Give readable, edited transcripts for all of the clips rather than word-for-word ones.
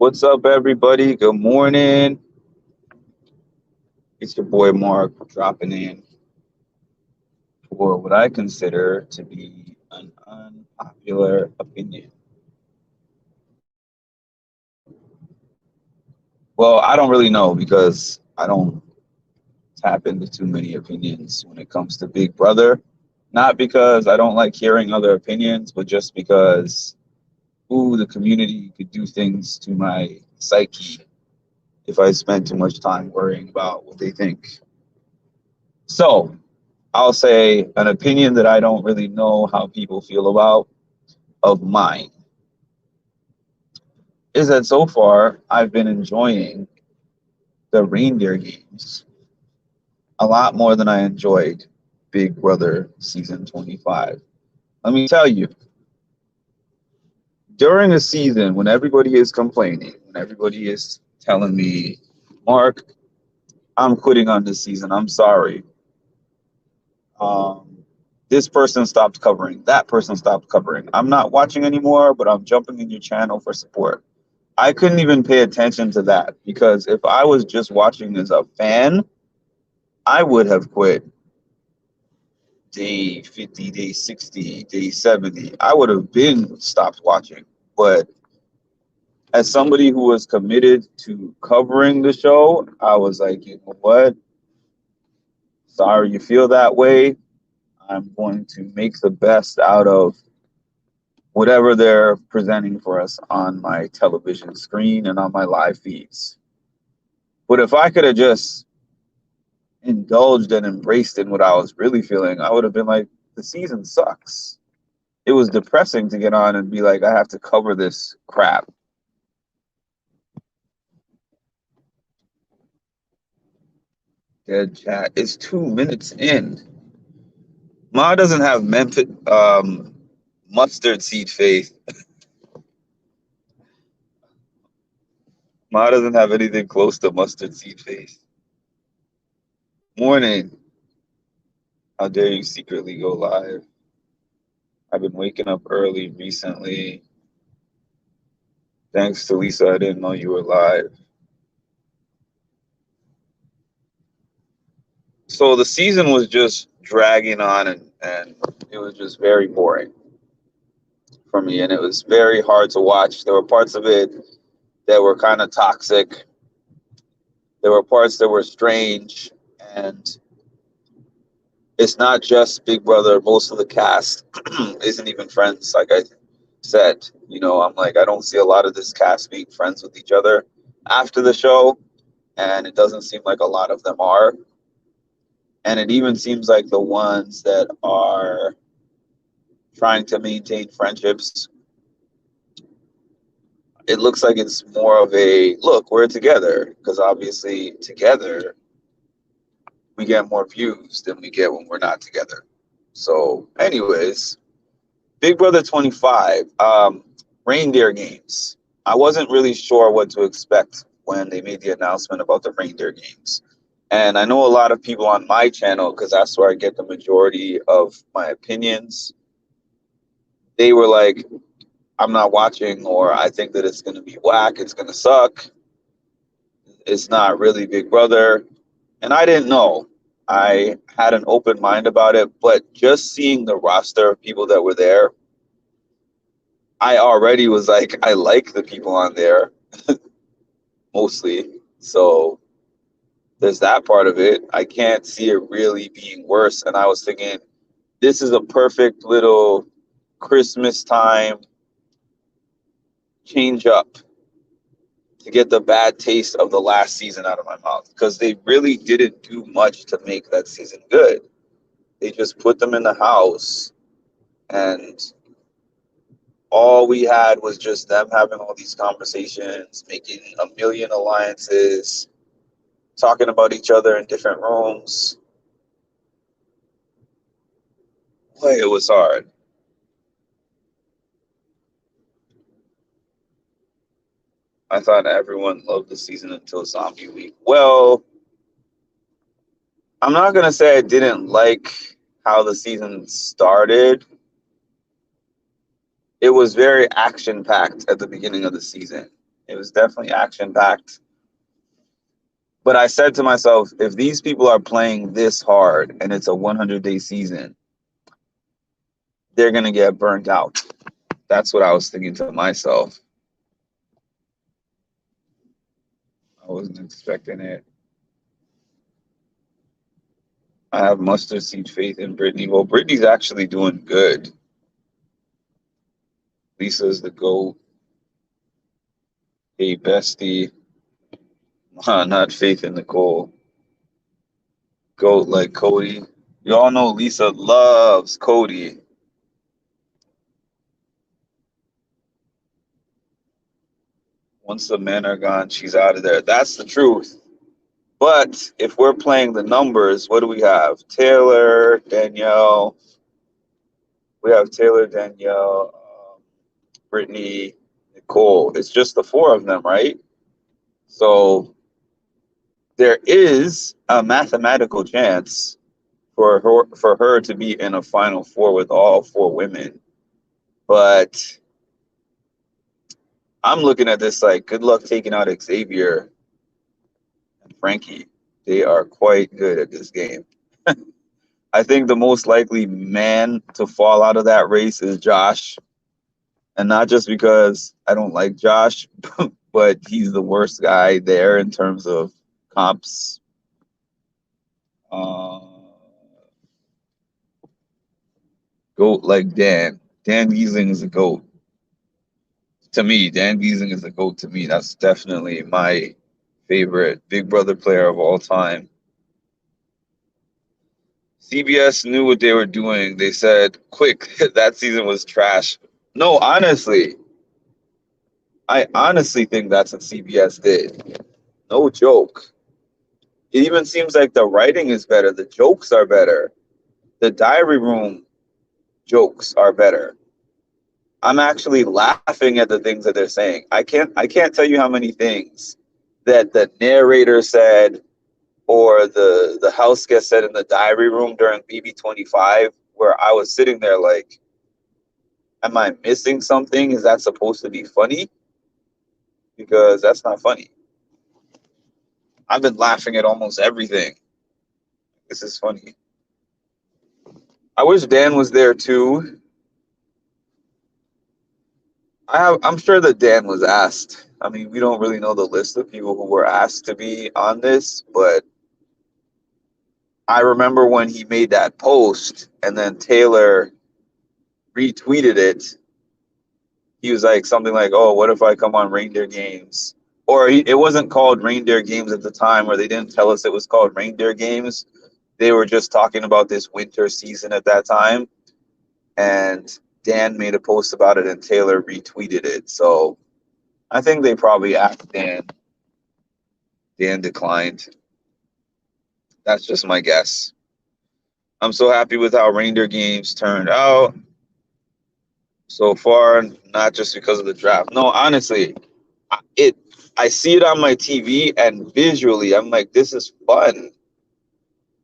What's up, everybody? Good morning. It's your boy Mark dropping in for what I consider to be an unpopular opinion. Well, I don't really know because I don't tap into too many opinions when it comes to Big Brother. Not because I don't like hearing other opinions, but just because, the community could do things to my psyche if I spend too much time worrying about what they think. So, I'll say an opinion that I don't really know how people feel about of mine is that so far I've been enjoying the Reindeer games a lot more than I enjoyed Big Brother season 25. Let me tell you, during a season when everybody is complaining, when everybody is telling me, Mark, I'm quitting on this season, I'm sorry. Um, this person stopped covering, that person stopped covering. I'm not watching anymore, but I'm jumping in your channel for support. I couldn't even pay attention to that because if I was just watching as a fan, I would have quit day 50, day 60, day 70. I would have been stopped watching. But as somebody who was committed to covering the show, I was like, you know what? Sorry you feel that way. I'm going to make the best out of whatever they're presenting for us on my television screen and on my live feeds. But if I could have just indulged and embraced in what I was really feeling, I would have been like, the season sucks. It was depressing to get on and be like, I have to cover this crap. Dead chat. It's 2 minutes in. Ma doesn't have mustard seed faith. Ma doesn't have anything close to mustard seed faith. Morning. How dare you secretly go live? I've been waking up early recently. Thanks to Lisa, I didn't know you were live. So the season was just dragging on and it was just very boring for me, and it was very hard to watch. There were parts of it that were kind of toxic. There were parts that were strange, and it's not just Big Brother. Most of the cast isn't even friends. Like I said, I'm like, I don't see a lot of this cast being friends with each other after the show, and it doesn't seem like a lot of them are. And it even seems like the ones that are trying to maintain friendships, it looks like it's more of a look, we're together, because obviously together we get more views than we get when we're not together. So, anyways, Big Brother 25, Reindeer games. I wasn't really sure what to expect when they made the announcement about the Reindeer games. And I know a lot of people on my channel, because that's where I get the majority of my opinions, they were like, I'm not watching, or I think that it's going to be whack, it's going to suck, it's not really Big Brother. And I didn't know. I had an open mind about it, but just seeing the roster of people that were there, I already was like, I like the people on there, mostly. So there's that part of it. I can't see it really being worse. And I was thinking, this is a perfect little Christmas time change up to get the bad taste of the last season out of my mouth, because they really didn't do much to make that season good. They just put them in the house, and all we had was just them having all these conversations, making a million alliances, talking about each other in different rooms. Boy, it was hard. I thought everyone loved the season until Zombie Week. Well, I'm not going to say I didn't like how the season started. It was very action packed at the beginning of the season. It was definitely action packed. But I said to myself, if these people are playing this hard and it's a 100-day season, they're going to get burnt out. That's what I was thinking to myself. I wasn't expecting it. I have mustard seed faith in Brittany. Well, Brittany's actually doing good. Lisa's the GOAT. Hey, bestie. Not Faith in Nicole. GOAT like Cody. You all know Lisa loves Cody. Once the men are gone, she's out of there. That's the truth. But if we're playing the numbers, what do we have? Taylor, Danielle. We have Taylor, Danielle, Brittany, Nicole. It's just the four of them, right? So there is a mathematical chance for her to be in a Final Four with all four women. But I'm looking at this like, good luck taking out Xavier and Frankie. They are quite good at this game. I think the most likely man to fall out of that race is Josh. And not just because I don't like Josh, but he's the worst guy there in terms of comps. Goat like Dan. Dan Giesing is a goat. To me, Dan Giesing is a GOAT to me. That's definitely my favorite Big Brother player of all time. CBS knew what they were doing. They said, quick, that season was trash. No, honestly, I honestly think that's what CBS did. No joke. It even seems like the writing is better. The jokes are better. The diary room jokes are better. I'm actually laughing at the things that they're saying. I can't tell you how many things that the narrator said or the house guest said in the diary room during BB25 where I was sitting there like, am I missing something? Is that supposed to be funny? Because that's not funny. I've been laughing at almost everything. This is funny. I wish Dan was there too. I'm sure that Dan was asked. I mean, we don't really know the list of people who were asked to be on this, but I remember when he made that post and then Taylor retweeted it. He was like something like, "Oh, what if I come on Reindeer Games?" Or it wasn't called Reindeer Games at the time, or they didn't tell us it was called Reindeer Games. They were just talking about this winter season at that time. And Dan made a post about it and Taylor retweeted it. So I think they probably asked Dan. Dan declined. That's just my guess. I'm so happy with how Reindeer Games turned out so far, not just because of the draft. No, honestly, it I see it on my TV and visually I'm like, this is fun.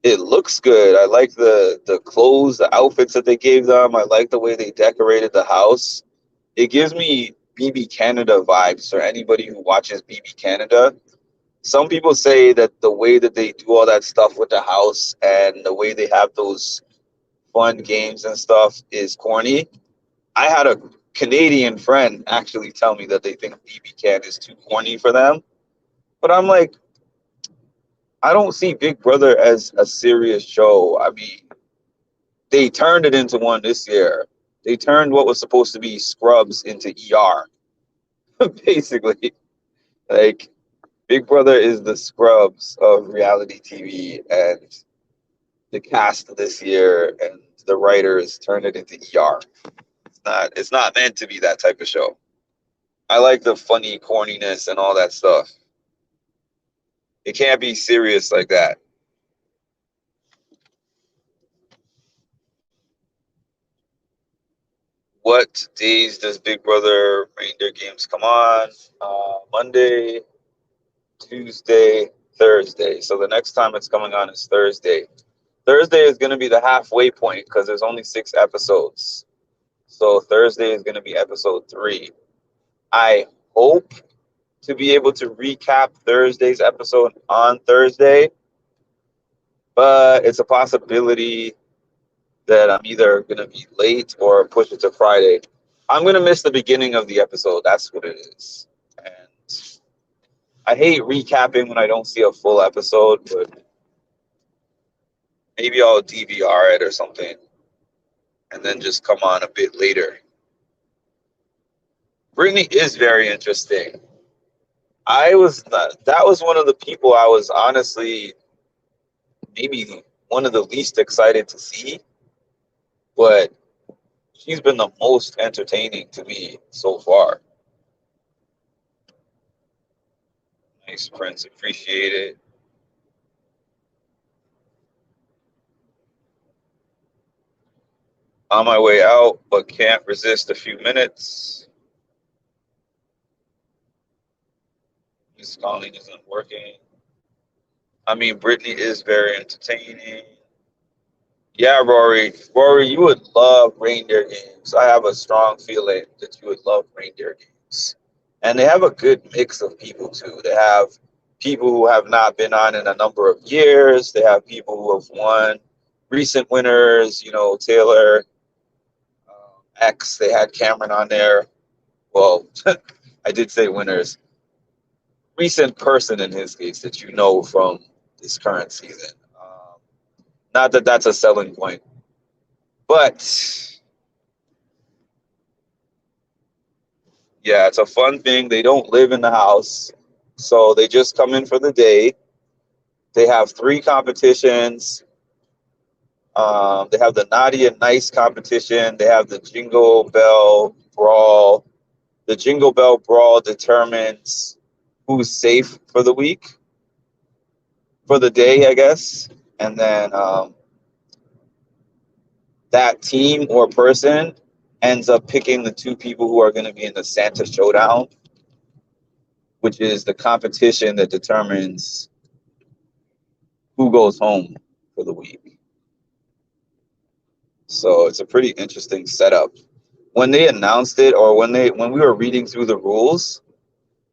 It looks good. I like the clothes, the outfits that they gave them. I like the way they decorated the house. It gives me BB Canada vibes for anybody who watches BB Canada. Some people say that the way that they do all that stuff with the house and the way they have those fun games and stuff is corny. I had a Canadian friend actually tell me that they think BB Can is too corny for them. But I'm like, I don't see Big Brother as a serious show. I mean, they turned it into one this year. They turned what was supposed to be Scrubs into ER, basically. Like, Big Brother is the Scrubs of reality TV, and the cast this year and the writers turned it into ER. It's not meant to be that type of show. I like the funny corniness and all that stuff. It can't be serious like that. What days does Big Brother Reindeer Games come on? Monday, Tuesday, Thursday. So the next time it's coming on is Thursday. Thursday is going to be the halfway point because there's only 6 episodes. So Thursday is going to be episode 3. I hope to be able to recap Thursday's episode on Thursday, but it's a possibility that I'm either going to be late or push it to Friday. I'm going to miss the beginning of the episode. That's what it is. And I hate recapping when I don't see a full episode, but maybe I'll DVR it or something and then just come on a bit later. Brittany is very interesting. That was one of the people I was honestly maybe one of the least excited to see, but she's been the most entertaining to me so far. Nice, Prince. Appreciate it. On my way out, but can't resist a few minutes. This calling isn't working. I mean, Brittany is very entertaining. Yeah, Rory. Rory, you would love reindeer games. I have a strong feeling that you would love reindeer games. And they have a good mix of people, too. They have people who have not been on in a number of years. They have people who have won, recent winners, you know, Taylor, X. They had Cameron on there. Well, I did say winners. Recent person in his case that you know from this current season. Not that that's a selling point, but yeah, it's a fun thing. They don't live in the house, so they just come in for the day. They have 3 competitions. They have the Naughty and Nice competition. They have the Jingle Bell Brawl. The Jingle Bell Brawl determines who's safe for the week, for the day, I guess. And then that team or person ends up picking the 2 people who are going to be in the Santa Showdown, which is the competition that determines who goes home for the week. So it's a pretty interesting setup. When they announced it, or when we were reading through the rules,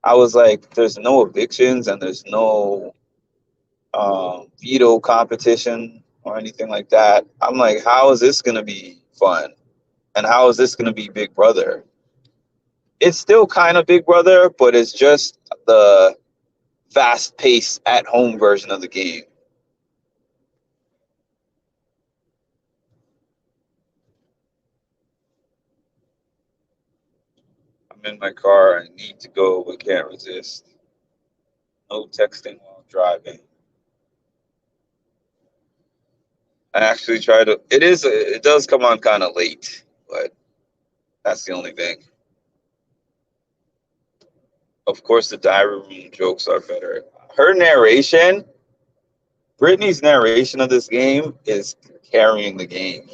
I was like, "There's no evictions and there's no veto competition or anything like that." I'm like, "How is this going to be fun? And how is this going to be Big Brother?" It's still kind of Big Brother, but it's just the fast-paced at-home version of the game. I'm in my car. I need to go, but can't resist. No texting while driving. I actually try to. It does come on kind of late, but that's the only thing. Of course, the diary room jokes are better. Her narration, Brittany's narration of this game is carrying the game.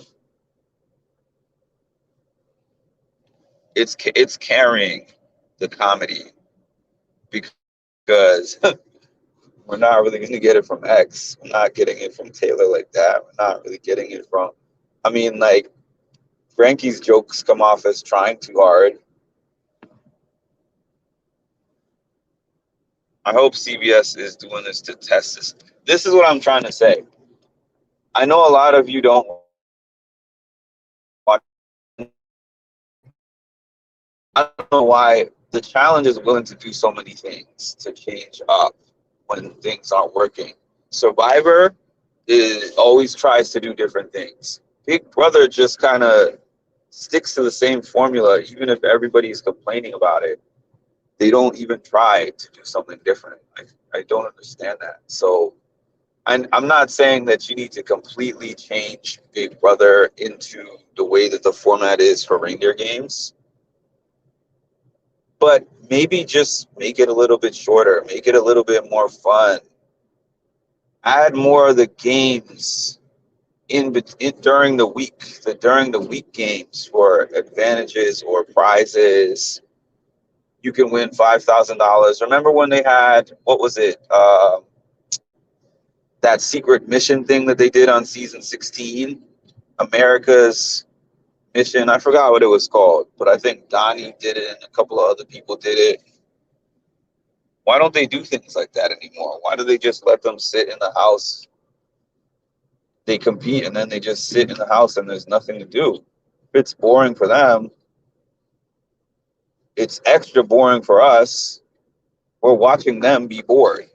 It's carrying the comedy because we're not really going to get it from X. We're not getting it from Taylor like that. We're not really getting it from. I mean, like Frankie's jokes come off as trying too hard. I hope CBS is doing this to test this. This is what I'm trying to say. I know a lot of you don't watch. I don't know why the challenge is willing to do so many things to change up when things aren't working. Survivor always tries to do different things. Big Brother just kind of sticks to the same formula, even if everybody's complaining about it. They don't even try to do something different. I don't understand that. So I'm not saying that you need to completely change Big Brother into the way that the format is for reindeer games, but maybe just make it a little bit shorter, make it a little bit more fun, add more of the games during the week games for advantages or prizes. You can win $5,000. Remember when they had, what was it, that secret mission thing that they did on season 16, America's mission? I forgot what it was called, but I think Donnie did it and a couple of other people did it. Why don't they do things like that anymore? Why do they just let them sit in the house? They compete and then they just sit in the house and there's nothing to do. If it's boring for them, it's extra boring for us. We're watching them be bored.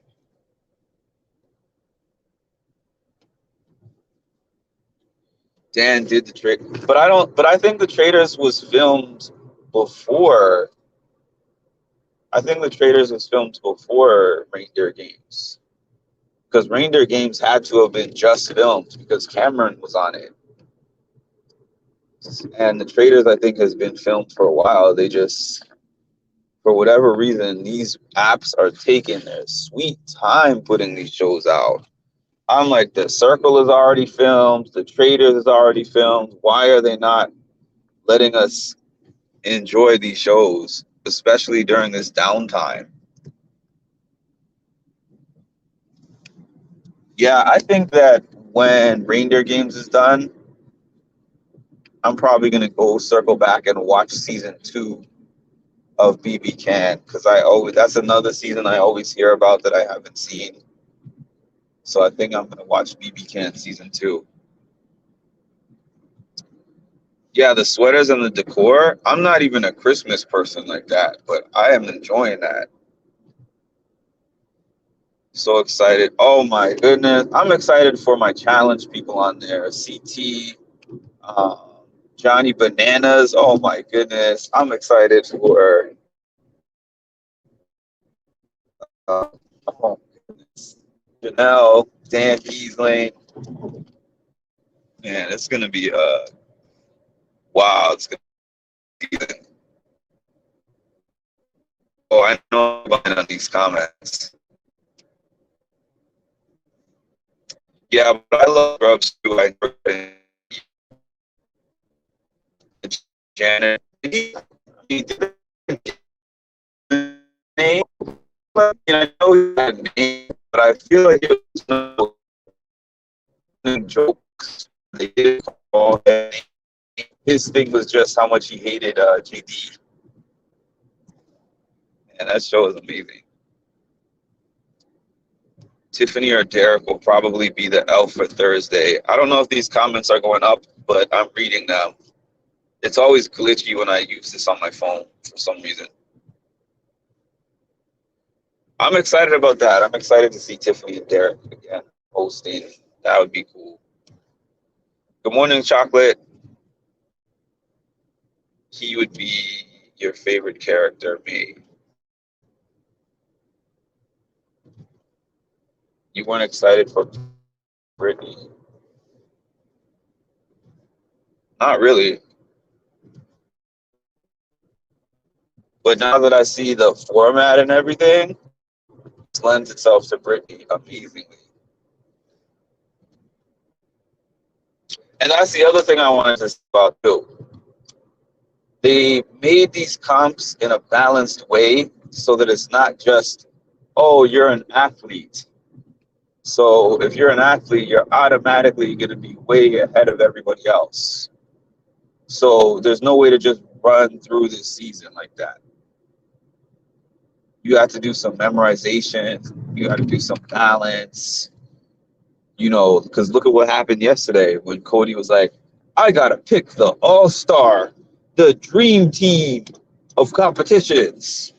Dan did the trick, but I don't. But I think the Traders was filmed before. I think the Traders was filmed before Reindeer Games, because Reindeer Games had to have been just filmed because Cameron was on it, and the Traders I think has been filmed for a while. They just, for whatever reason, these apps are taking their sweet time putting these shows out. I'm like, the Circle is already filmed, the Traders is already filmed. Why are they not letting us enjoy these shows, especially during this downtime? Yeah, I think that when Reindeer Games is done, I'm probably gonna go circle back and watch season 2 of BB Can, because I always, that's another season I always hear about that I haven't seen. So I think I'm gonna watch BB Can season 2. Yeah, the sweaters and the decor. I'm not even a Christmas person like that, but I am enjoying that. So excited. Oh my goodness. I'm excited for my challenge people on there. CT, Johnny Bananas. Oh my goodness. I'm excited for oh, Janelle, Dan Kiesling. Man, it's gonna be wow, it's gonna be, oh, I know about it on these comments. Yeah, but I love Grubs too. I Janet. Name, I know he had a name, but I feel like it was no jokes. They did call him. His thing was just how much he hated JD, and that show is amazing. Tiffany or Derek will probably be the elf for Thursday. I don't know if these comments are going up, but I'm reading them. It's always glitchy when I use this on my phone for some reason. I'm excited about that. I'm excited to see Tiffany and Derek again hosting. That would be cool. Good morning, Chocolate. He would be your favorite character, me. You weren't excited for Brittany? Not really. But now that I see the format and everything, it lends itself to Brittany amazingly. And that's the other thing I wanted to say about too. They made these comps in a balanced way so that it's not just, oh, you're an athlete. So if you're an athlete, you're automatically going to be way ahead of everybody else. So there's no way to just run through this season like that. You have to do some memorization. You have to do some balance. You know, because look at what happened yesterday when Cody was like, I got to pick the all-star, the dream team of competitions.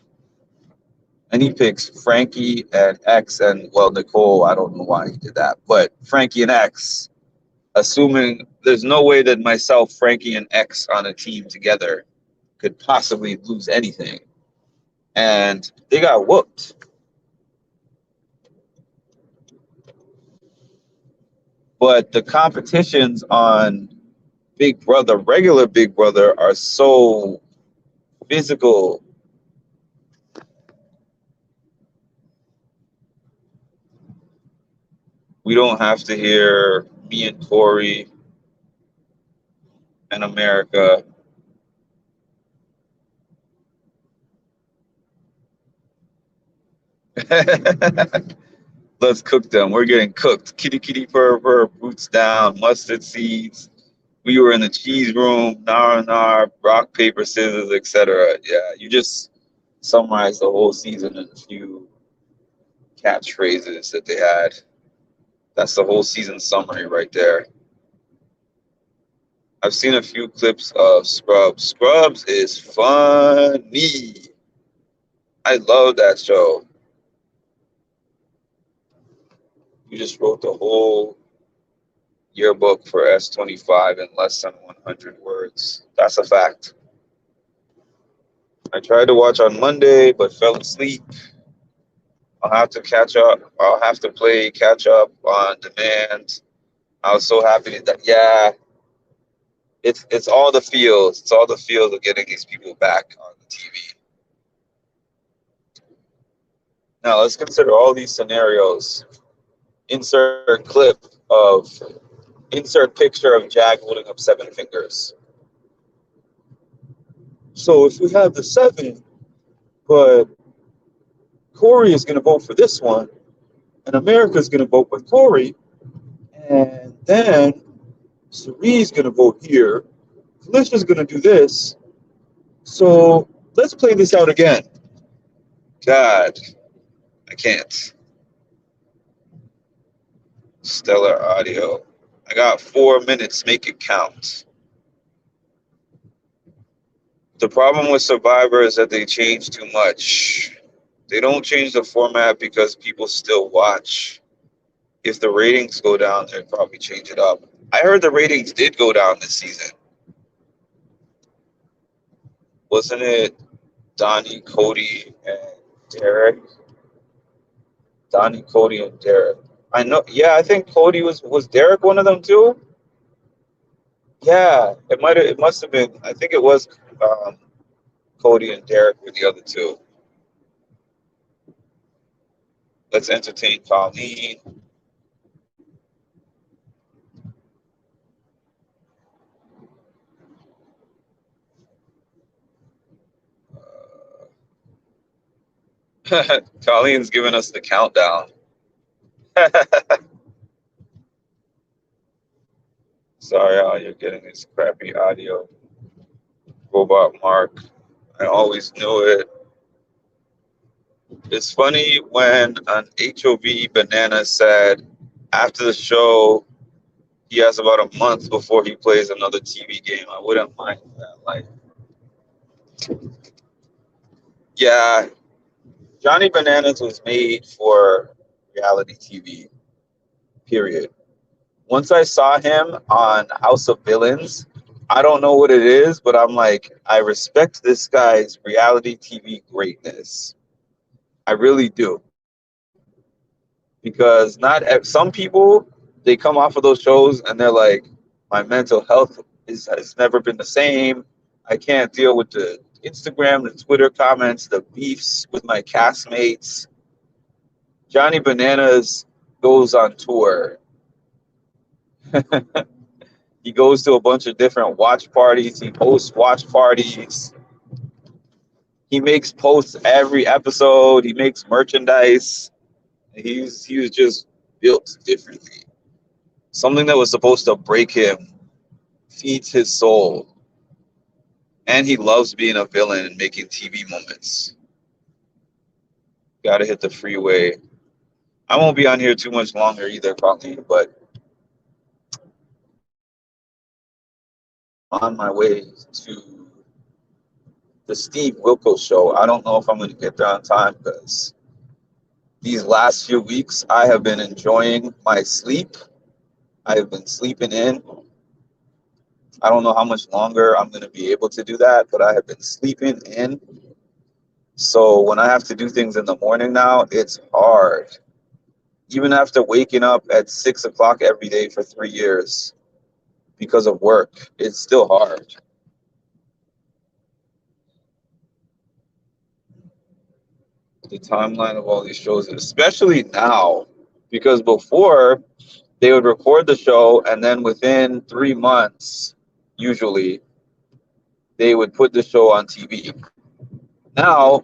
And he picks Frankie and X and, well, Nicole. I don't know why he did that. But Frankie and X, assuming there's no way that myself, Frankie, and X on a team together could possibly lose anything. And they got whooped. But the competitions on Big Brother, regular Big Brother, are so physical. We don't have to hear me and Tori and America. Let's cook them. We're getting cooked. Kitty kitty purr purr, boots down, mustard seeds. We were in the cheese room, nar, rock, paper, scissors, etc. Yeah, you just summarize the whole season in a few catchphrases that they had. That's the whole season summary right there. I've seen a few clips of Scrubs. Scrubs is funny. I love that show. You just wrote the whole yearbook for S25 in less than 100 words. That's a fact. I tried to watch on Monday, but fell asleep. I'll have to catch up. I'll have to play catch up on demand. I was so happy that yeah, it's all the feels. It's all the feels of getting these people back on the TV. Now let's consider all these scenarios. Of insert picture of Jag holding up 7 fingers. So if we have the 7, but Corey is going to vote for this one, and America is going to vote with Corey, and then Cerie's going to vote here. Felicia's going to do this. So let's play this out again. God, I can't. Stellar audio. I got 4 minutes. Make it count. The problem with Survivor is that they change too much. They don't change the format because people still watch. If the ratings go down, they'd probably change it up. I heard the ratings did go down this season. Wasn't it Donnie, Cody, and Derek? Donnie, Cody, and Derek. I know. Yeah, I think Cody was Derek one of them too. Yeah, it must have been. I think it was Cody and Derek were the other two. Let's entertain Colleen. Colleen's giving us the countdown. Sorry, y'all, you're getting this crappy audio. Robot Mark. I always knew it. It's funny when an HOV Banana said after the show he has about a month before he plays another TV game. I wouldn't mind that. Like, yeah, Johnny Bananas was made for reality TV. Period. Once I saw him on House of Villains, I don't know what it is, but I'm like, I respect this guy's reality TV greatness. I really do. Because some people, they come off of those shows and they're like, my mental health has never been the same. I can't deal with the Instagram, the Twitter comments, the beefs with my castmates. Johnny Bananas goes on tour. He goes to a bunch of different watch parties. He hosts watch parties. He makes posts every episode. He makes merchandise. He was just built differently. Something that was supposed to break him feeds his soul. And he loves being a villain and making TV moments. Gotta hit the freeway. I won't be on here too much longer either, probably, but on my way to the Steve Wilkos show. I don't know if I'm going to get there on time because these last few weeks I have been enjoying my sleep. I have been sleeping in. I don't know how much longer I'm going to be able to do that, but I have been sleeping in. So when I have to do things in the morning now, it's hard. Even after waking up at 6 o'clock every day for 3 years because of work, it's still hard. The timeline of all these shows, especially now, because before they would record the show and then within 3 months, usually, they would put the show on TV. Now,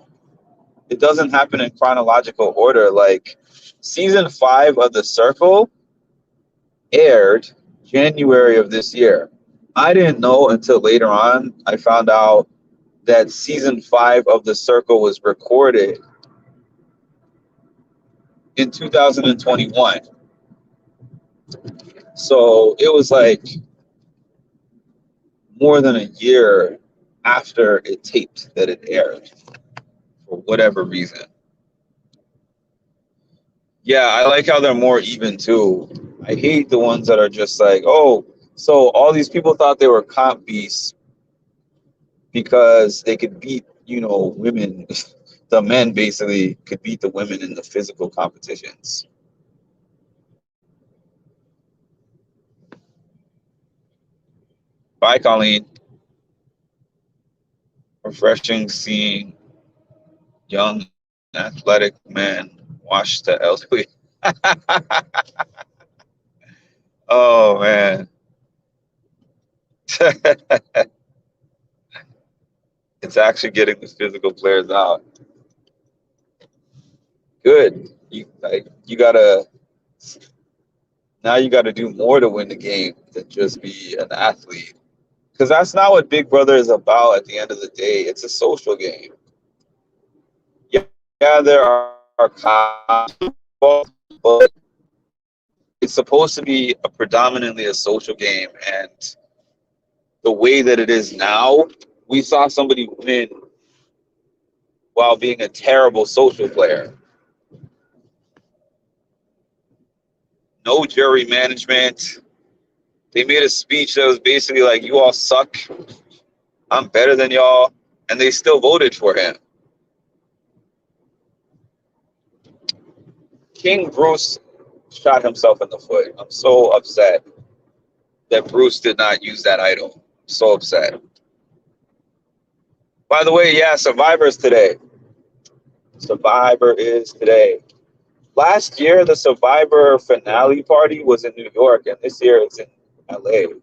it doesn't happen in chronological order. Like season 5 of The Circle aired January of this year. I didn't know until later on. I found out that season 5 of The Circle was recorded in 2021. So it was like more than a year after it taped that it aired for whatever reason. Yeah, I like how they're more even too. I hate the ones that are just like, oh, so all these people thought they were comp beasts because they could beat, women. The men basically could beat the women in the physical competitions. Bye, Colleen. Refreshing seeing young athletic men watch the elderly. Oh man. It's actually getting the physical players out. Good. You gotta now you gotta do more to win the game than just be an athlete. Because that's not what Big Brother is about at the end of the day. It's a social game. Yeah, there are cops, but it's supposed to be a predominantly a social game. And the way that it is now, we saw somebody win while being a terrible social player. No jury management. They made a speech that was basically like, you all suck. I'm better than y'all. And they still voted for him. King Bruce shot himself in the foot. I'm so upset that Bruce did not use that idol. I'm so upset. By the way, yeah, Survivor is today. Survivor is today. Last year, the Survivor finale party was in New York, and this year it's in LA.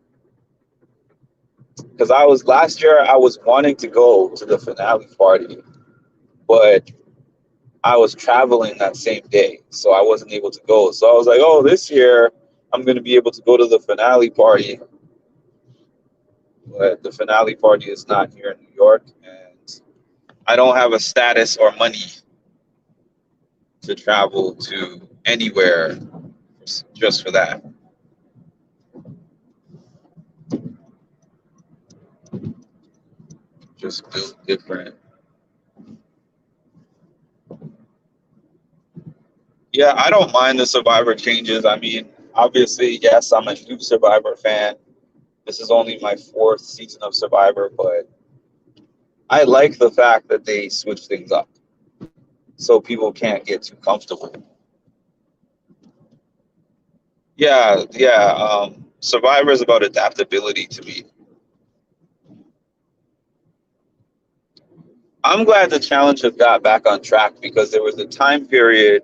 Because last year, I was wanting to go to the finale party, but I was traveling that same day, so I wasn't able to go. So I was like, oh, this year I'm going to be able to go to the finale party. But the finale party is not here in New York, and I don't have a status or money to travel to anywhere just for that. Just built different. Yeah, I don't mind the Survivor changes. I mean, obviously, yes, I'm a huge Survivor fan. This is only my fourth season of Survivor, but I like the fact that they switch things up so people can't get too comfortable. Yeah, yeah. Survivor is about adaptability to me. I'm glad the challenge has got back on track because there was a time period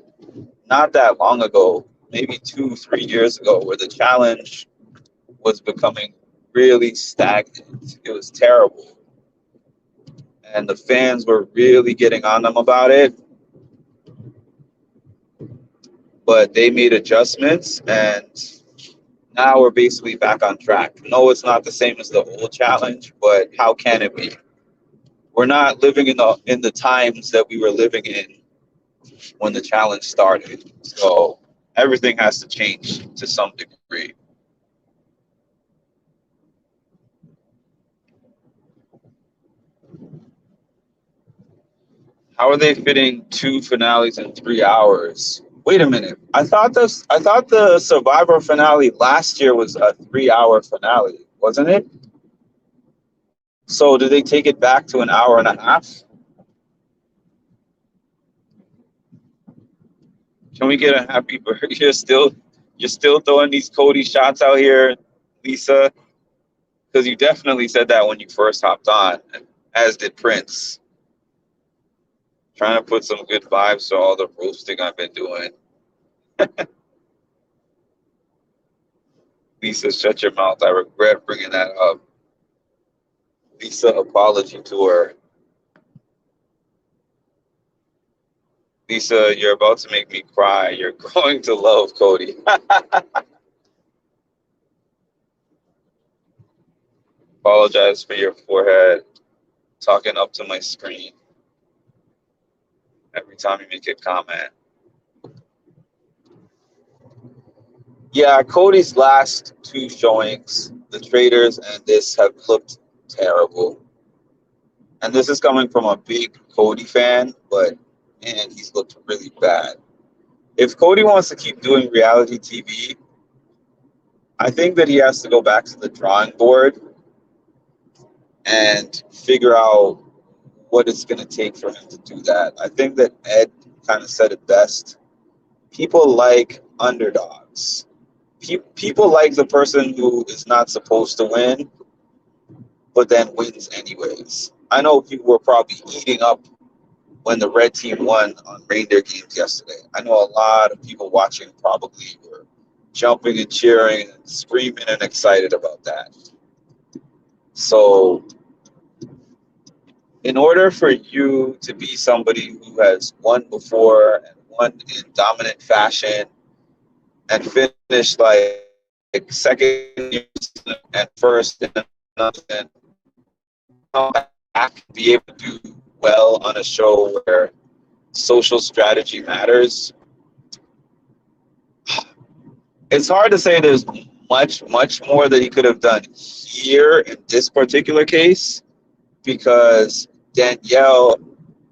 not that long ago, maybe 2, 3 years ago, where the challenge was becoming really stagnant. It was terrible. And the fans were really getting on them about it. But they made adjustments, and now we're basically back on track. No, it's not the same as the old challenge, but how can it be? We're not living in the times that we were living in when the challenge started. So everything has to change to some degree. How are they fitting 2 finales in 3 hours? Wait a minute. I thought the Survivor finale last year was a 3 hour finale, wasn't it? So did they take it back to an hour and a half? Can we get a happy birthday? You're still throwing these Cody shots out here, Lisa? Because you definitely said that when you first hopped on, as did Prince. Trying to put some good vibes to all the roasting I've been doing. Lisa, shut your mouth. I regret bringing that up. Lisa, apology to her. Lisa, you're about to make me cry. You're going to love Cody. Apologize for your forehead talking up to my screen every time you make a comment. Yeah, Cody's last two showings, the traders and this have looked terrible. And this is coming from a big Cody fan, but man, he's looked really bad. If Cody wants to keep doing reality TV, I think that he has to go back to the drawing board and figure out what it's going to take for him to do that. I think that Ed kind of said it best. People like underdogs. People like the person who is not supposed to win, but then wins anyways. I know people were probably eating up when the red team won on Reindeer games yesterday. I know a lot of people watching probably were jumping and cheering and screaming and excited about that. So, in order for you to be somebody who has won before and won in dominant fashion and finish like second and first in another season, come back, be able to do well on a show where social strategy matters. It's hard to say there's much more that he could have done here in this particular case because Danielle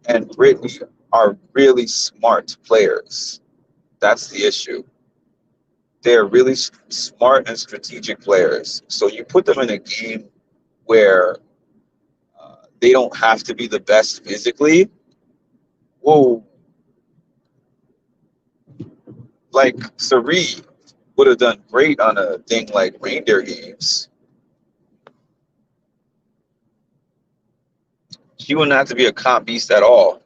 and Brittany are really smart players. That's the issue. They're really smart and strategic players. So you put them in a game where they don't have to be the best physically. Whoa, like Sari would have done great on a thing like Reindeer games. She wouldn't have to be a comp beast at all.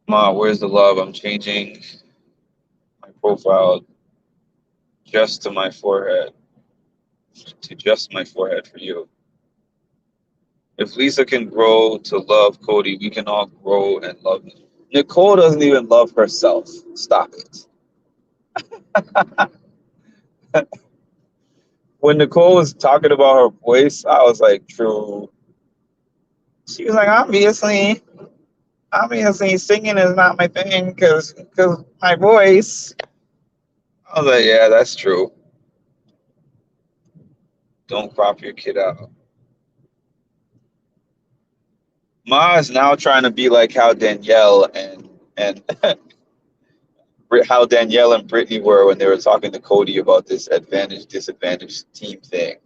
Ma, where's the love? I'm changing my profile just to my forehead, to just my forehead for you. If Lisa can grow to love Cody, we can all grow and love him. Nicole doesn't even love herself. Stop it. When Nicole was talking about her voice, I was like, true. She was like, obviously, singing is not my thing because my voice. I was like, yeah, that's true. Don't crop your kid out. Ma is now trying to be like and how Danielle and Brittany were when they were talking to Cody about this advantage disadvantage team thing.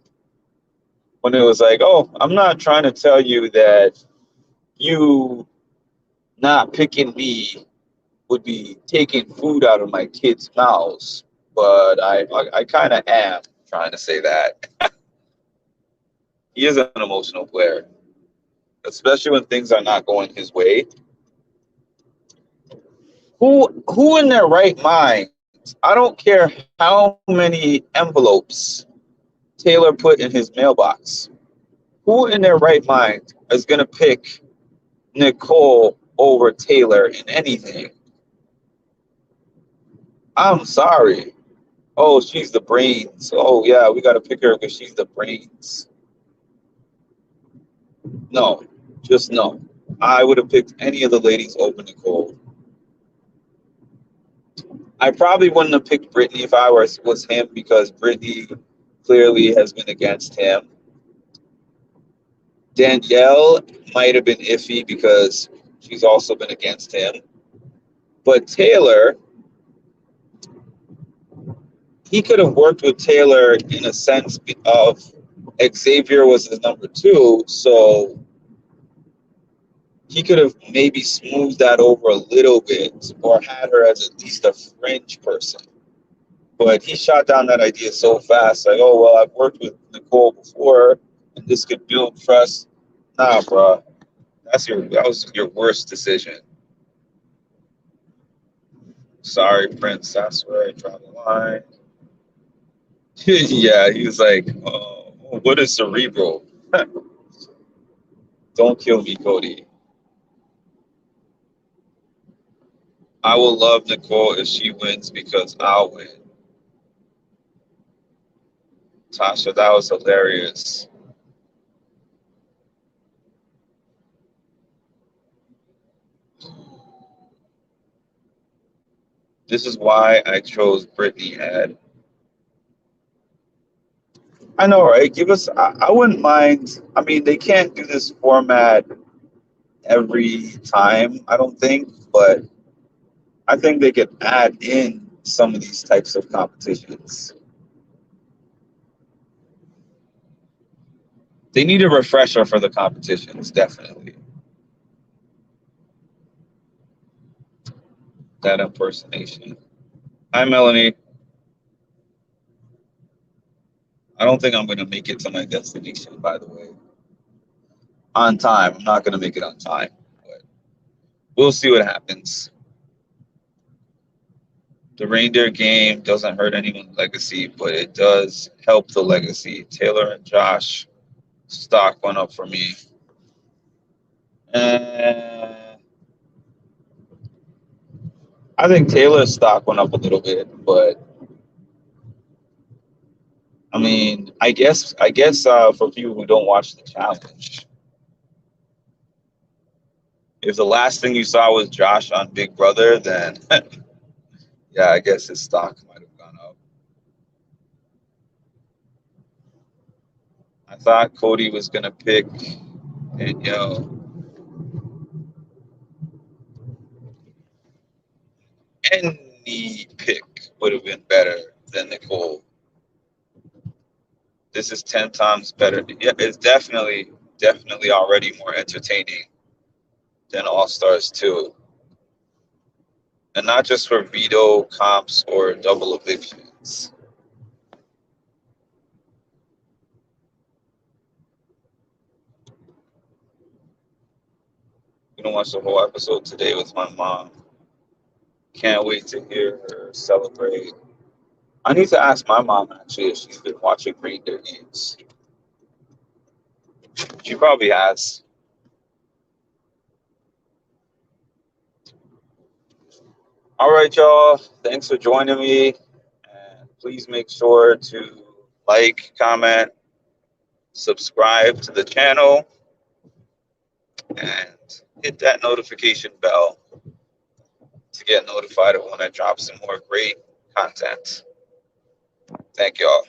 When it was like, oh, I'm not trying to tell you that you not picking me would be taking food out of my kids' mouths, but I kind of am trying to say that. He is an emotional player, especially when things are not going his way. Who in their right mind? I don't care how many envelopes Taylor put in his mailbox. Who in their right mind is going to pick Nicole over Taylor in anything? I'm sorry. Oh, she's the brains. Oh, yeah, we got to pick her because she's the brains. No, just no. I would have picked any of the ladies over Nicole. I probably wouldn't have picked Brittany if I was him because Brittany clearly has been against him. Danielle might have been iffy because she's also been against him. But Taylor, he could have worked with Taylor in a sense of Xavier was his number two, so he could have maybe smoothed that over a little bit or had her as at least a fringe person. But he shot down that idea so fast, like, oh well, I've worked with Nicole before, and this could build trust. Nah, bro, that was your worst decision. Sorry, Prince. That's where I draw the line. Yeah, he was like, oh, what is cerebral? Don't kill me, Cody. I will love Nicole if she wins because I'll win. Tasha, that was hilarious. This is why I chose Brittany Head. I know, right? Give us. I wouldn't mind. I mean, they can't do this format every time, I don't think, but I think they could add in some of these types of competitions. They need a refresher for the competitions, definitely. That impersonation. Hi, Melanie. I don't think I'm going to make it to my destination, by the way. On time. I'm not going to make it on time, but we'll see what happens. The reindeer game doesn't hurt anyone's legacy, but it does help the legacy. Taylor and Josh stock went up for me. Uh, I think Taylor's stock went up a little bit, but I mean, I guess for people who don't watch the challenge, if the last thing you saw was Josh on Big Brother, then yeah, I guess his stock might have gone up. I thought Cody was gonna pick, and any pick would have been better than Nicole. This is 10 times better. Yeah, it's definitely already more entertaining than All Stars 2. And not just for veto comps or double evictions. I'm gonna watch the whole episode today with my mom. Can't wait to hear her celebrate. I need to ask my mom actually if she's been watching Reindeer games. She probably has. All right, y'all. Thanks for joining me. And please make sure to like, comment, subscribe to the channel, and hit that notification bell to get notified of when I drop some more great content. Thank y'all.